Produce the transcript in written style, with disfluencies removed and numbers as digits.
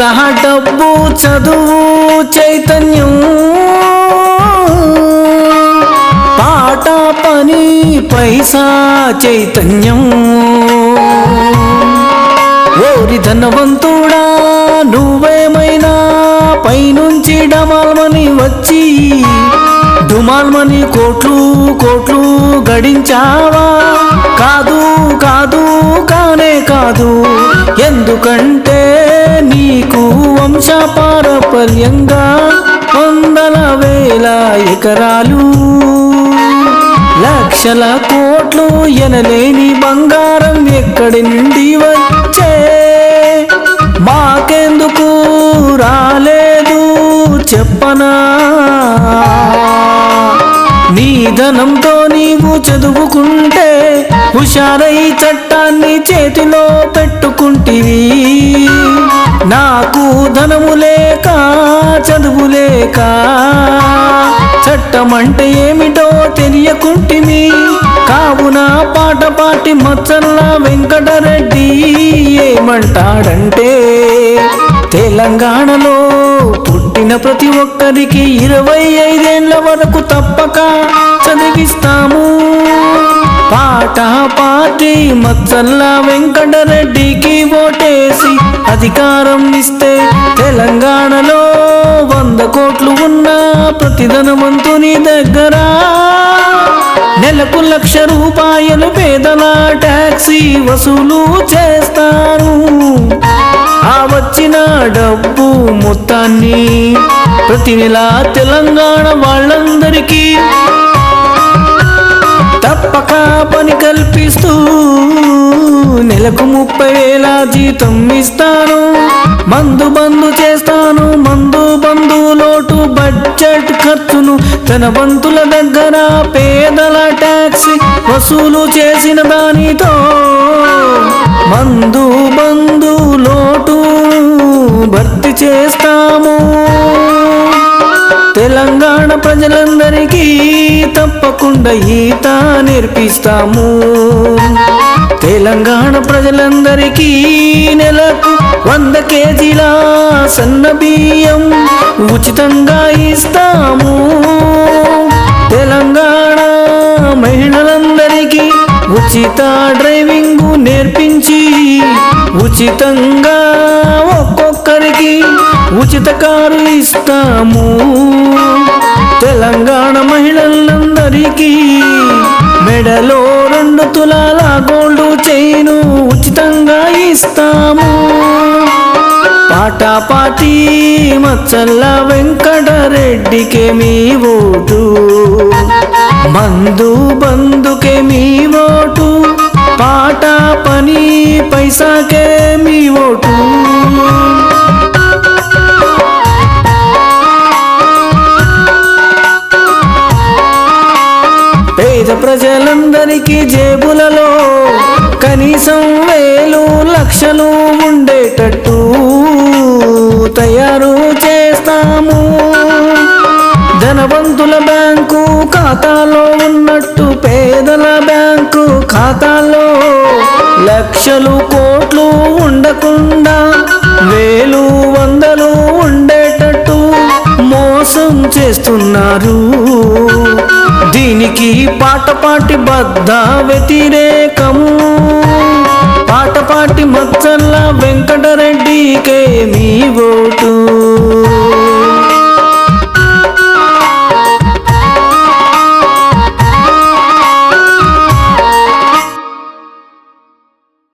పైసా డబ్బు చదువు చైతన్యం పాట పని పైసా చైతన్యం ఓరి ధనవంతుడా నువ్వేమైనా పైనుంచి డమాల్మని వచ్చి దుమాల్మని కోట్లు కోట్లు గడించావా? కాదు కాదు కానే కాదు, ఎందుకంటే నీకు వంశపారపర్యంగా వందల వేల ఎకరాలు లక్షల కోట్లు ఎనలేని బంగారం ఎక్కడి నుండి వచ్చే? మాకెందుకు రాలేదు చెప్పనా? నీ ధనంతో నీవు చదువుకుంటే హుషారై చట్టాన్ని చేతిలో పెట్టుకుంటివి. నాకు ధనము లేక చదువు లేక చట్టం అంటే ఏమిటో తెలియకుంటిమి. కావున పాట పాటి మచ్చల్ల వెంకటరెడ్డి ఏమంటాడంటే, తెలంగాణలో పుట్టిన ప్రతి ఒక్కరికి 25 ఏళ్ల వరకు తప్పక చదివిస్తాము. పాట పాటి మచ్చల్ల వెంకటరెడ్డికి ఓటేసి అధికారం ఇస్తే తెలంగాణలో 100 కోట్లు ఉన్న ప్రతి ధనవంతుని దగ్గర నెలకు 1,00,000 రూపాయలు పేదల ట్యాక్సీ వసూలు చేస్తారు. ఆ వచ్చిన డబ్బు మొత్తాన్ని ప్రతి నెల తెలంగాణ వాళ్ళందరికీ తప్పక పని కల్పిస్తూ నెలకు 30,000 జీతం ఇస్తాను. మందు బందు చేస్తాను. మందు బందు లోటు బడ్జెట్ ఖర్చును ధనవంతుల దగ్గర పేదల ట్యాక్స్ వసూలు చేసిన దానితో మందు బందు లోటు భర్తీ చేస్తాము. తెలంగాణ ప్రజలందరికీ తప్పకుండా ఈత నేర్పిస్తాము. తెలంగాణ ప్రజలందరికీ నెలకు 100 కేజీల సన్న బియ్యం ఉచితంగా ఇస్తాము. తెలంగాణ మహిళలందరికీ ఉచిత డ్రైవింగ్ నేర్పించి ఉచితంగా ఒక్కొక్కరికి ఉచిత కారు ఇస్తాము. తెలంగాణ మహిళలందరికీ మెడలో 2 తులాల గోల్డ్ చైను ఉచితంగా ఇస్తాము. పాట పాటి మచ్చల్ల వెంకటరెడ్డికే మీ ఓటు, మందు బందుకే మీ ఓటు, పాట పని పైసాకే మీ ఓటు. పేద ప్రజలందరికీ జేబులలో కనీసం 1,000 లక్షలు ఉండేటట్టు తయారు చేస్తాము. ధనవంతుల బ్యాంకు ఖాతాలో ఉన్నట్టు పేదల బ్యాంకు ఖాతాలో లక్షలు కోట్లు ఉండకుండా 1,000 100 ఉండేటట్టు మోసం చేస్తున్నారు. దీనికి పాట పాటి బద్ద వ్యతిరేకం.